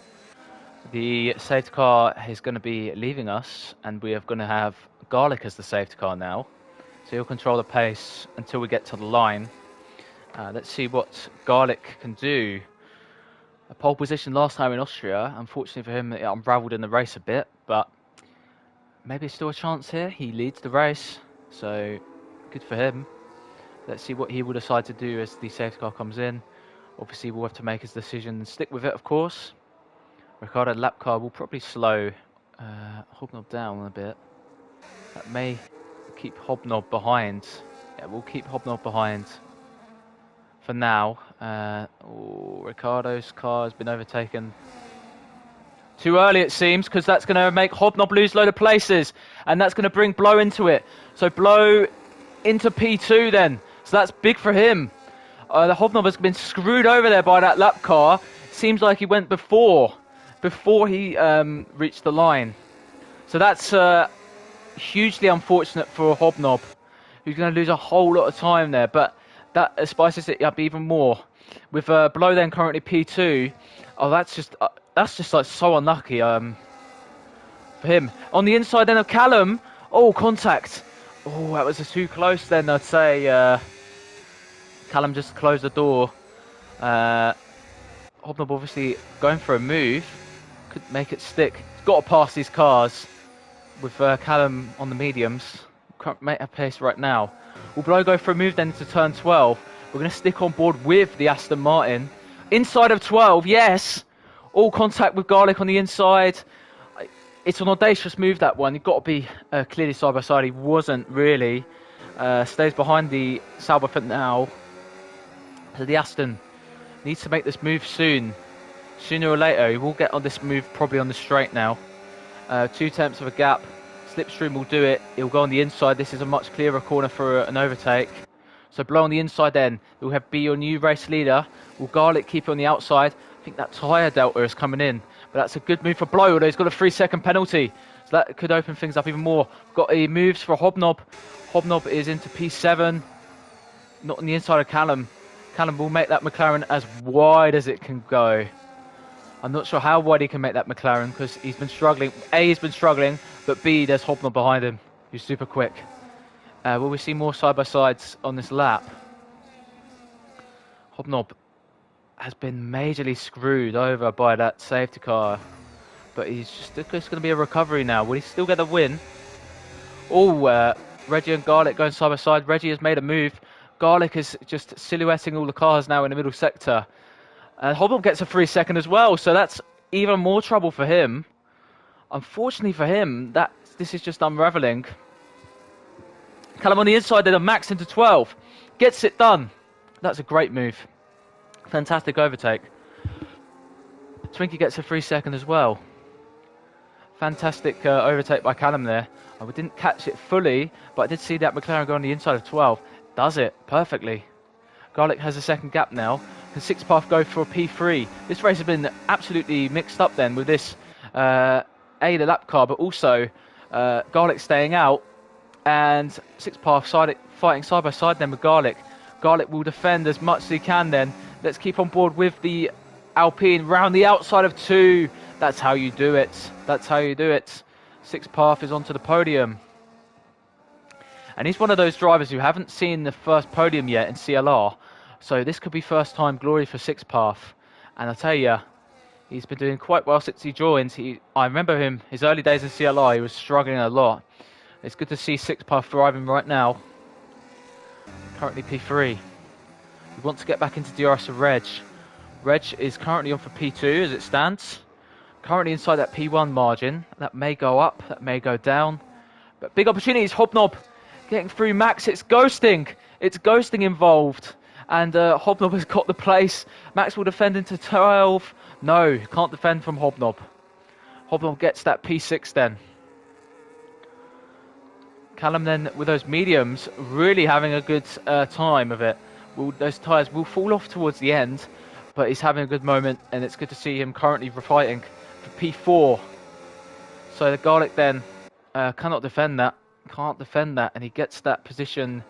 the safety car is going to be leaving us, and we are going to have Garlic as the safety car now. So he'll control the pace until we get to the line. Let's see what Garlic can do. A pole position last time in Austria. Unfortunately for him, it unravelled in the race a bit, but maybe still a chance here. He leads the race, so good for him. Let's see what he will decide to do as the safety car comes in. Obviously, we'll have to make his decision and stick with it, of course. Ricardo lap car will probably slow Hobnob down a bit. That may keep Hobnob behind. Yeah, we'll keep Hobnob behind for now. Ricardo's car has been overtaken too early, it seems, because that's going to make Hobnob lose a load of places, and that's going to bring Blow into it. So Blow into P2 then. So that's big for him. The Hobnob has been screwed over there by that lap car. Seems like he went before he reached the line. So that's hugely unfortunate for Hobnob, who's going to lose a whole lot of time there. But that spices it up even more. With Blow then currently P2. Oh, that's just like so unlucky for him. On the inside then of Callum. Oh, contact. Oh, that was too close then, I'd say. Callum just closed the door. Hobnob obviously going for a move. Could make it stick. He's got to pass these cars with Callum on the mediums. Can't make a pace right now. Will Blow go for a move then into turn 12? We're going to stick on board with the Aston Martin. Inside of 12, yes! All contact with Garlic on the inside. It's an audacious move, that one. You've got to be clearly side by side. He wasn't really. Stays behind the Sauber for now. So the Aston needs to make this move soon. Sooner or later, he will get on this move probably on the straight now. 2 tenths of a gap. Slipstream will do it. He'll go on the inside. This is a much clearer corner for an overtake. So Blow on the inside then. He'll have be your new race leader. Will Garlic keep it on the outside? I think that tyre delta is coming in. But that's a good move for Blow, although he's got a 3-second penalty. So that could open things up even more. Got a moves for Hobnob. Hobnob is into P7. Not on the inside of Callum. Callum will make that McLaren as wide as it can go. I'm not sure how wide he can make that McLaren because he's been struggling. A, he's been struggling, but B, there's Hobnob behind him, who's super quick. Will we see more side-by-sides on this lap? Hobnob has been majorly screwed over by that safety car, but it's going to be a recovery now. Will he still get the win? Oh, Reggie and Garlic going side-by-side. Reggie has made a move. Garlic is just silhouetting all the cars now in the middle sector. And Hobnob gets a 3-second as well, so that's even more trouble for him. Unfortunately for him, this is just unravelling. Callum on the inside, then Max into 12. Gets it done. That's a great move. Fantastic overtake. Twinkie gets a 3-second as well. Fantastic overtake by Callum there. I didn't catch it fully, but I did see that McLaren go on the inside of 12. Does it perfectly. Garlic has a second gap now. Can Six Path go for a P3? This race has been absolutely mixed up then with this the lap car, but also Garlic staying out and Six Path fighting side by side then with Garlic. Garlic will defend as much as he can then. Let's keep on board with the Alpine round the outside of 2. That's how you do it. That's how you do it. Six Path is onto the podium. And he's one of those drivers who haven't seen the first podium yet in CLR. So this could be first time glory for Six Path. And I tell you, he's been doing quite well since he joined. I remember him, his early days in CLR, he was struggling a lot. It's good to see Six Path thriving right now. Currently P3. We want to get back into DRS of Reg. Reg is currently on for P2 as it stands. Currently inside that P1 margin. That may go up, that may go down. But big opportunities, Hobnob getting through Max. It's ghosting. It's ghosting involved. And Hobnob has got the place. Max will defend into 12. No, can't defend from Hobnob. Hobnob gets that P6 then. Callum then with those mediums really having a good time of it. Those tyres will fall off towards the end, but he's having a good moment and it's good to see him currently fighting for P4. So the Garlic then cannot defend that. Can't defend that, and he gets that position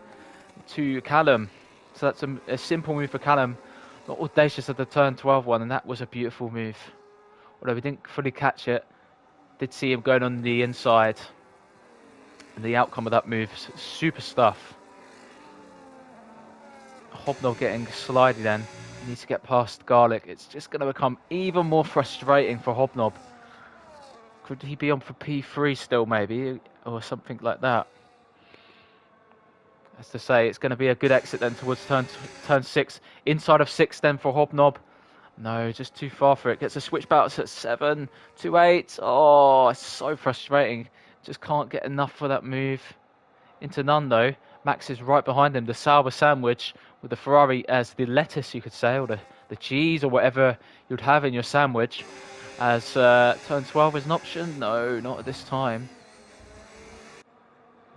to Callum. So that's a simple move for Callum. Not audacious at the turn 12 one, and that was a beautiful move. Although we didn't fully catch it, did see him going on the inside. And the outcome of that move, super stuff. Hobnob getting slidey then. He needs to get past Garlic. It's just going to become even more frustrating for Hobnob. Could he be on for P3 still maybe, or something like that? As to say, it's going to be a good exit then towards turn 6. Inside of 6 then for Hobnob. No, just too far for it. Gets a switch bounce at 7 to 8. Oh, it's so frustrating. Just can't get enough for that move. Into none though. Max is right behind him. The Sauber sandwich with the Ferrari as the lettuce, you could say, or the cheese or whatever you'd have in your sandwich. As turn 12 is an option. No, not at this time.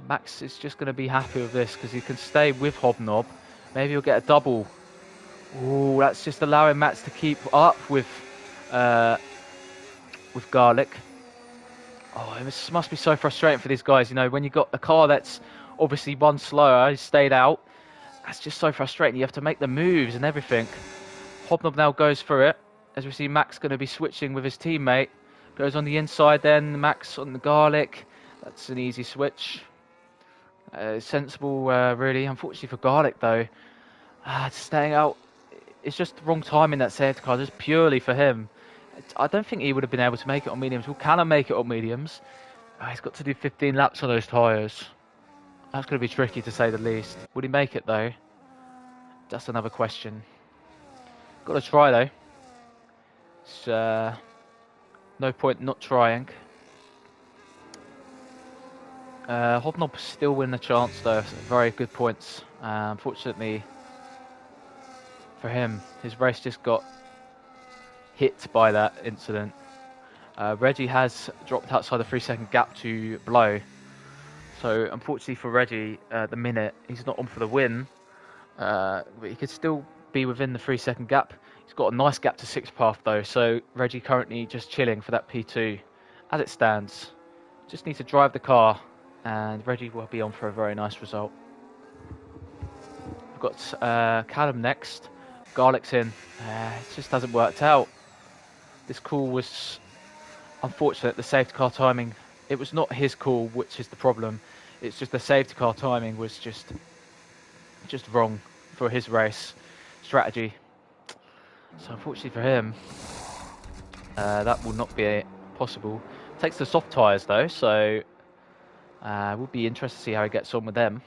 Max is just going to be happy with this because he can stay with Hobnob. Maybe he'll get a double. Ooh, that's just allowing Max to keep up with Garlic. Oh, this must be so frustrating for these guys. You know, when you've got a car that's obviously one slower, he stayed out. That's just so frustrating. You have to make the moves and everything. Hobnob now goes for it. As we see Max going to be switching with his teammate. Goes on the inside then. Max on the Garlic. That's an easy switch. Sensible, really. Unfortunately for Garlic, though, staying out, it's just the wrong time in that safety car, just purely for him. I don't think he would have been able to make it on mediums. Will Callum make it on mediums? He's got to do 15 laps on those tyres. That's going to be tricky, to say the least. Would he make it, though? That's another question. Got to try, though. It's, no point not trying. Hobnob still win a chance, though. Very good points. Unfortunately for him, his race just got hit by that incident. Reggie has dropped outside the 3-second gap to Blow. So unfortunately for Reggie, at the minute, he's not on for the win. But he could still be within the 3-second gap. He's got a nice gap to 6th path, though. So Reggie currently just chilling for that P2 as it stands. Just need to drive the car, and Reggie will be on for a very nice result. We've got Callum next. Garlic's in. It just hasn't worked out. This call was unfortunate. The safety car timing, it was not his call, which is the problem. It's just the safety car timing was just wrong for his race strategy. So unfortunately for him, that will not be possible. Takes the soft tyres though, so we'll be interested to see how he gets on with them.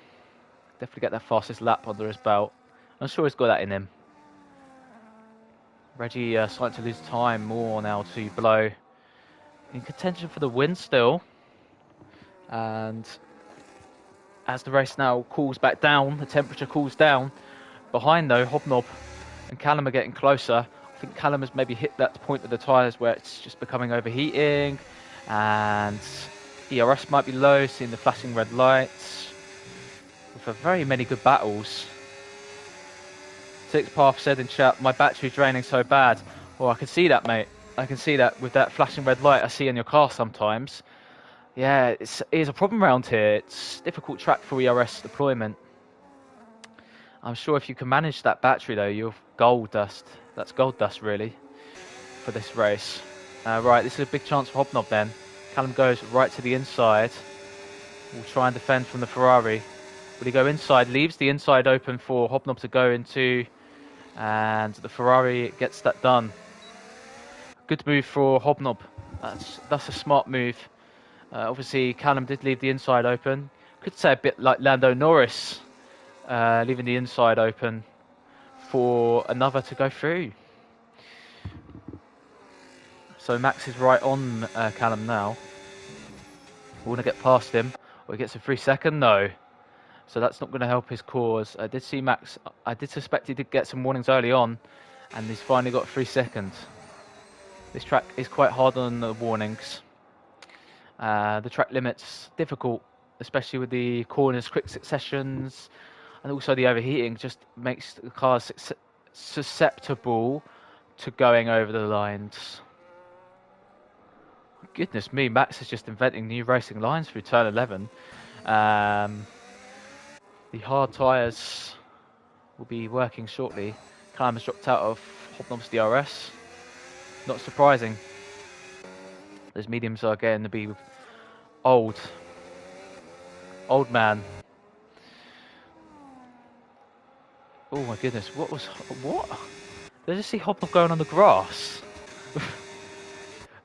Definitely get that fastest lap under his belt. I'm sure he's got that in him. Reggie starting to lose time more now to Blow. In contention for the win still. And as the race now cools back down, the temperature cools down. Behind though, Hobnob and Callum are getting closer. I think Callum has maybe hit that point with the tyres where it's just becoming overheating. And ERS might be low, seeing the flashing red lights. For very many good battles. 6th path said in chat, my battery's draining so bad. Well, I can see that, mate. I can see that with that flashing red light I see in your car sometimes. Yeah, it is a problem around here. It's a difficult track for ERS deployment. I'm sure if you can manage that battery, though, you're gold dust. That's gold dust, really, for this race. Right, this is a big chance for Hobnob then. Callum goes right to the inside. We'll try and defend from the Ferrari. Will he go inside? Leaves the inside open for Hobnob to go into. And the Ferrari gets that done. Good move for Hobnob. That's a smart move. Obviously, Callum did leave the inside open. Could say a bit like Lando Norris, leaving the inside open for another to go through. So Max is right on Callum now. We want to get past him. Or he gets a 3-second? No. So that's not going to help his cause. I did see Max. I did suspect he did get some warnings early on. And he's finally got 3 seconds. This track is quite hard on the warnings. The track limit's difficult, especially with the corners, quick successions, and also the overheating just makes the cars susceptible to going over the lines. Goodness me, Max is just inventing new racing lines through turn 11. The hard tyres will be working shortly. Callum has dropped out of Hobnob's DRS. Not surprising. Those mediums are getting to be old. Old man. Oh my goodness, what? Did I just see Hobnob going on the grass?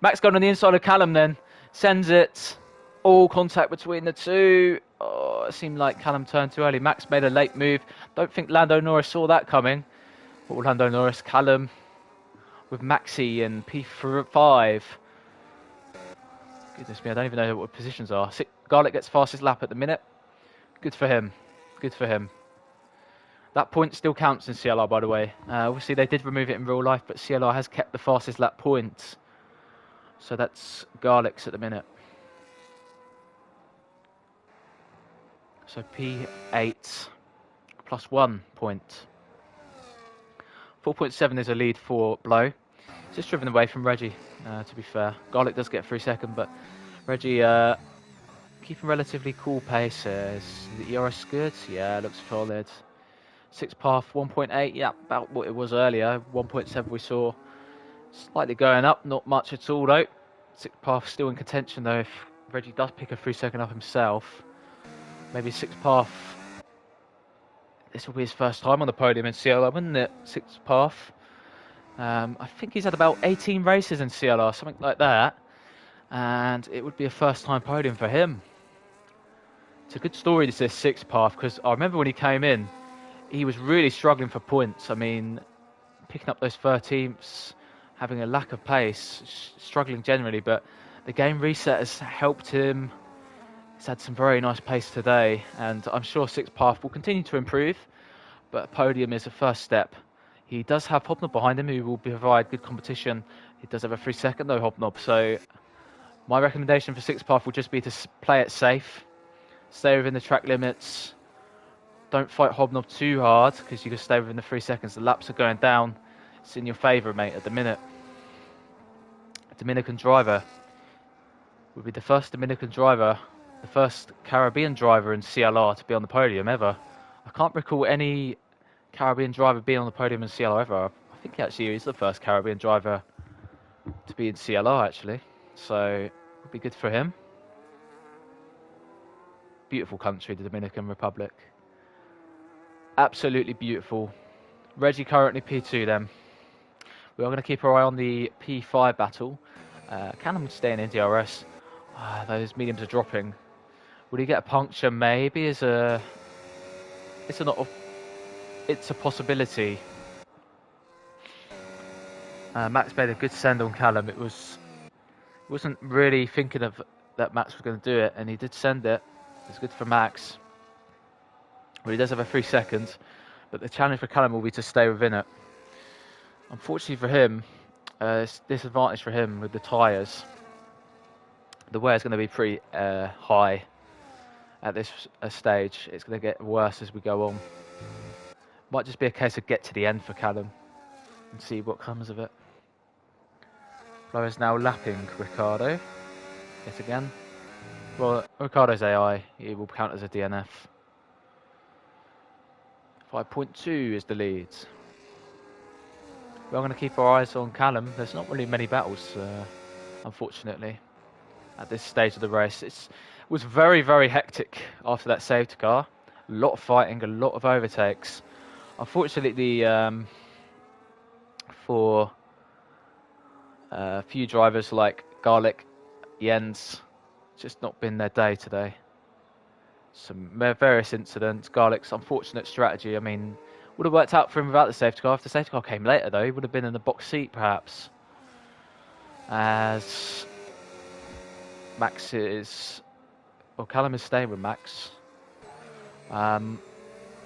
Max going on the inside of Callum then. Sends it. All contact between the two. Oh, it seemed like Callum turned too early. Max made a late move. Don't think Lando Norris saw that coming. Oh, Lando Norris, Callum with Maxi and P5. Goodness me, I don't even know what positions are. Garlic gets fastest lap at the minute. Good for him. Good for him. That point still counts in CLR, by the way. Obviously, they did remove it in real life, but CLR has kept the fastest lap point. So that's Garlic's at the minute. So P8 plus 1 point. 4.7 is a lead for Blow. Just driven away from Reggie, to be fair. Garlic does get 3 seconds, but Reggie keeping relatively cool pace. Is the ERS good? Yeah, looks solid. 6 path, 1.8, yeah, about what it was earlier. 1.7 we saw slightly going up, not much at all though. 6 path still in contention though if Reggie does pick a 3 second up himself. Maybe Sixth Path. This will be his first time on the podium in CLR, wouldn't it? Sixth Path. I think he's had about 18 races in CLR, something like that. And it would be a first-time podium for him. It's a good story, this Sixth Path, because I remember when he came in, he was really struggling for points. I mean, picking up those 13ths, having a lack of pace, struggling generally, but the game reset has helped him. He's had some very nice pace today, and I'm sure Sixth Path will continue to improve, but a podium is a first step. He does have Hobnob behind him, who will provide good competition. He does have a 3-second though, Hobnob, so my recommendation for Sixth Path will just be to play it safe, stay within the track limits, don't fight Hobnob too hard, because you can stay within the 3 seconds. The laps are going down. It's in your favour, mate, at the minute. A Dominican driver will be the first Dominican driver, the first Caribbean driver in CLR to be on the podium ever. I can't recall any Caribbean driver being on the podium in CLR ever. I think actually he's the first Caribbean driver to be in CLR, actually. So, it would be good for him. Beautiful country, the Dominican Republic. Absolutely beautiful. Reggie currently P2 then. We are going to keep our eye on the P5 battle. Callum staying in DRS. Those mediums are dropping. Would he get a puncture? Maybe it's a possibility. Max made a good send on Callum. Wasn't really thinking of that Max was going to do it, and he did send it. It's good for Max. Well, he does have a 3 seconds, but the challenge for Callum will be to stay within it. Unfortunately for him, it's disadvantage for him with the tyres. The wear is going to be pretty high at this stage. It's going to get worse as we go on. Might just be a case of get to the end for Callum and see what comes of it. Flo is now lapping Ricardo yet again. Well, Ricardo's AI. He will count as a DNF. 5.2 is the lead. We're going to keep our eyes on Callum. There's not really many battles, unfortunately, at this stage of the race. It was very, very hectic after that safety car. A lot of fighting, a lot of overtakes. Unfortunately, for a few drivers like Garlic, Jens, just not been their day today. Some various incidents. Garlic's unfortunate strategy, I mean, would have worked out for him without the safety car. If the safety car came later, though, he would have been in the box seat, perhaps. As Max is... Well, Callum is staying with Max. I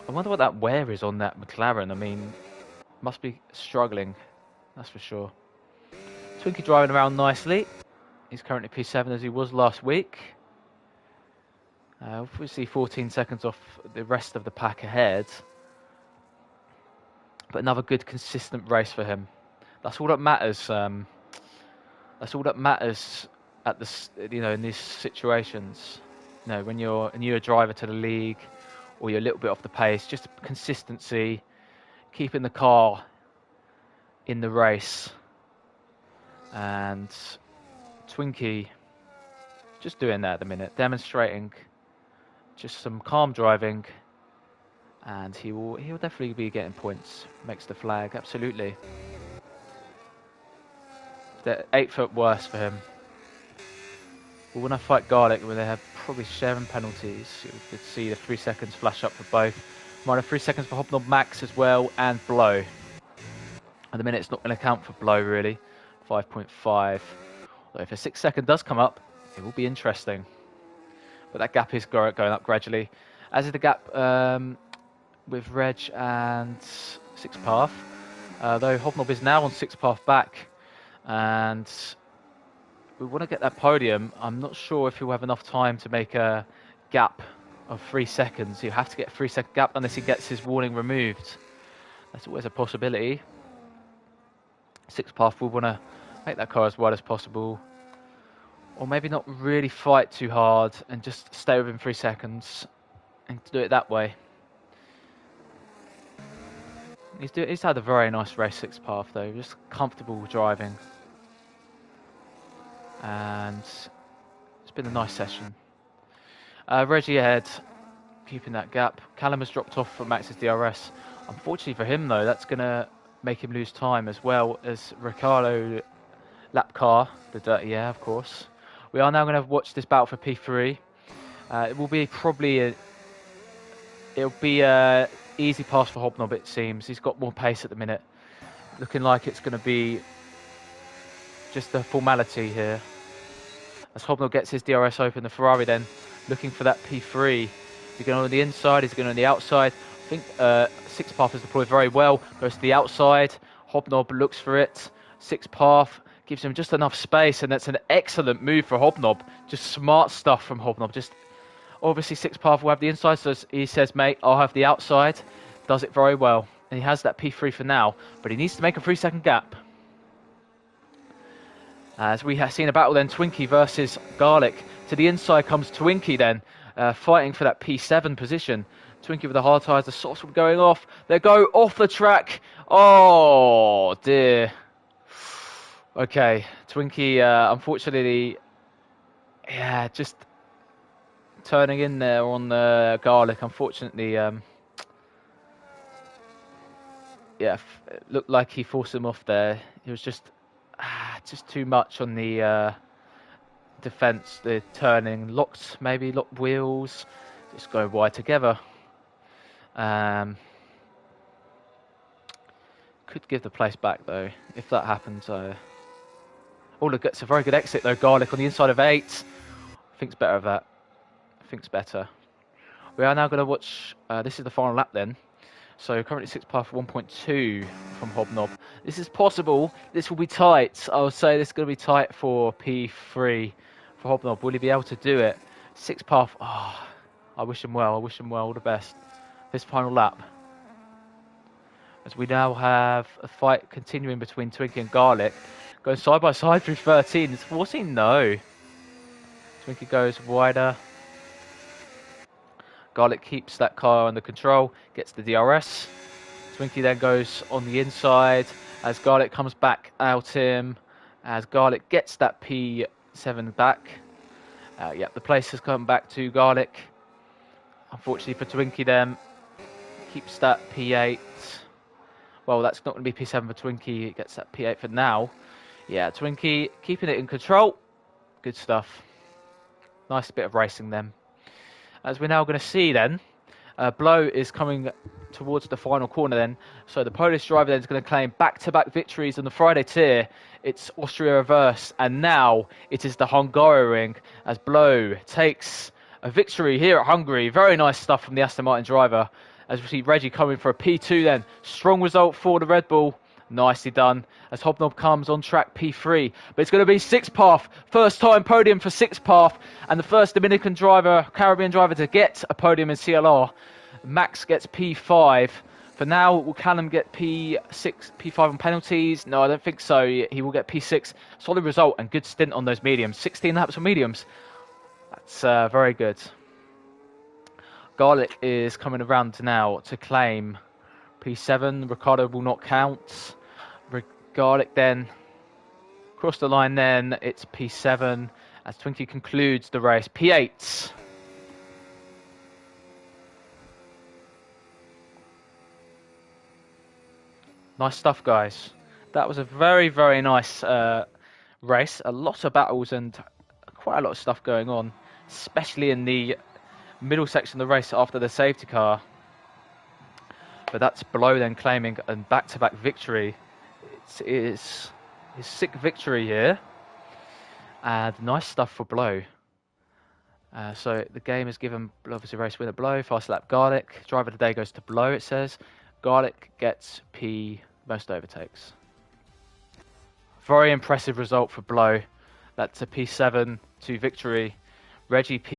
wonder what that wear is on that McLaren. I mean, must be struggling, that's for sure. Twinkie driving around nicely. He's currently P7 as he was last week. Obviously 14 seconds off the rest of the pack ahead. But another good, consistent race for him. That's all that matters. That's all that matters at this, in these situations. When you're a newer driver to the league, or you're a little bit off the pace, just consistency, keeping the car in the race. And Twinkie just doing that at the minute, demonstrating just some calm driving, and he'll definitely be getting points. Makes the flag, absolutely. The 8 foot worse for him. But when I fight Garlic, where they have probably sharing penalties, you could see the 3 seconds flash up for both. Minor 3 seconds for Hobnob Max as well, and Blow. At the minute, it's not going to count for Blow really. 5.5. Although if a 6 second does come up, it will be interesting. But that gap is going up gradually, as is the gap with Reg and Sixth Path. Though Hobnob is now on Sixth Path back, and we want to get that podium. I'm not sure if he'll have enough time to make a gap of 3 seconds. He'll have to get a 3 second gap unless he gets his warning removed. That's always a possibility. Sixth Path will want to make that car as wide as possible. Or maybe not really fight too hard and just stay within 3 seconds and do it that way. He's had a very nice race, Sixth Path, though. Just comfortable driving. And it's been a nice session. Reggie ahead. keeping that gap. Callum has dropped off from Max's DRS. Unfortunately for him, though, that's going to make him lose time, as well as Ricardo lap car, the dirty air, of course. We are now going to watch this battle for P3. It will be it'll be a easy pass for Hobnob, it seems. He's got more pace at the minute. Looking like it's going to be just a formality here. As Hobnob gets his DRS open, the Ferrari then looking for that P3. Is he going on the inside? Is he going on the outside? I think Six Path is deployed very well. Goes to the outside. Hobnob looks for it. Six Path gives him just enough space, and that's an excellent move for Hobnob. Just smart stuff from Hobnob. Just obviously Six Path will have the inside, so he says, mate, I'll have the outside. Does it very well. And he has that P3 for now, but he needs to make a 3-second gap. As we have seen a battle then, Twinkie versus Garlic. To the inside comes Twinkie then, fighting for that P7 position. Twinkie with the hard tyres, the softs will be going off. They go off the track. Oh, dear. Okay, Twinkie, unfortunately, yeah, just turning in there on the Garlic. Unfortunately, yeah, it looked like he forced him off there. It was just too much on the defence, the turning, locked wheels, just go wide together. Could give the place back though, if that happens. Oh, look, it's a very good exit though, Garlic on the inside of 8. Thinks better of that. Thinks better. We are now going to watch, this is the final lap then. So currently 6 Path 1.2 from Hobnob. This is possible. This will be tight. I would say this is going to be tight for P3 for Hobnob. Will he be able to do it? 6 Path. Oh, I wish him well. I wish him well. All the best. This final lap. As we now have a fight continuing between Twinkie and Garlic. Going side by side through 13. It's 14. No. Twinkie goes wider. Garlic keeps that car under control, gets the DRS. Twinkie then goes on the inside as Garlic comes back out him. As Garlic gets that P7 back. Yeah, the place has come back to Garlic. Unfortunately for Twinkie then, keeps that P8. Well, that's not going to be P7 for Twinkie. He gets that P8 for now. Yeah, Twinkie keeping it in control. Good stuff. Nice bit of racing then. As we're now going to see then, Blow is coming towards the final corner then. So the Polish driver then is going to claim back-to-back victories on the Friday tier. It's Austria reverse, and now it is the Hungarian as Blow takes a victory here at Hungary. Very nice stuff from the Aston Martin driver. As we see Reggie coming for a P2 then. Strong result for the Red Bull. Nicely done. As Hobnob comes on track P3. But it's going to be 6 Path. First time podium for 6 Path. And the first Dominican driver, Caribbean driver to get a podium in CLR. Max gets P5. For now, will Callum get P6, P5 on penalties? No, I don't think so. He will get P6. Solid result and good stint on those mediums. 16 laps on mediums. That's very good. Garlic is coming around now to claim P7. Ricardo will not count. Garlic then cross the line then. It's P7 as Twinkie concludes the race. P8. Nice stuff, guys. That was a very, very nice race. A lot of battles and quite a lot of stuff going on, especially in the middle section of the race after the safety car. But that's Blow then claiming a back-to-back victory. It is his 6th victory here. And nice stuff for Blow. So the game has given obviously race winner Blow. Fast lap Garlic. Driver of the day goes to Blow, it says. Garlic gets P most overtakes. Very impressive result for Blow. That's a P7 to victory. Reggie P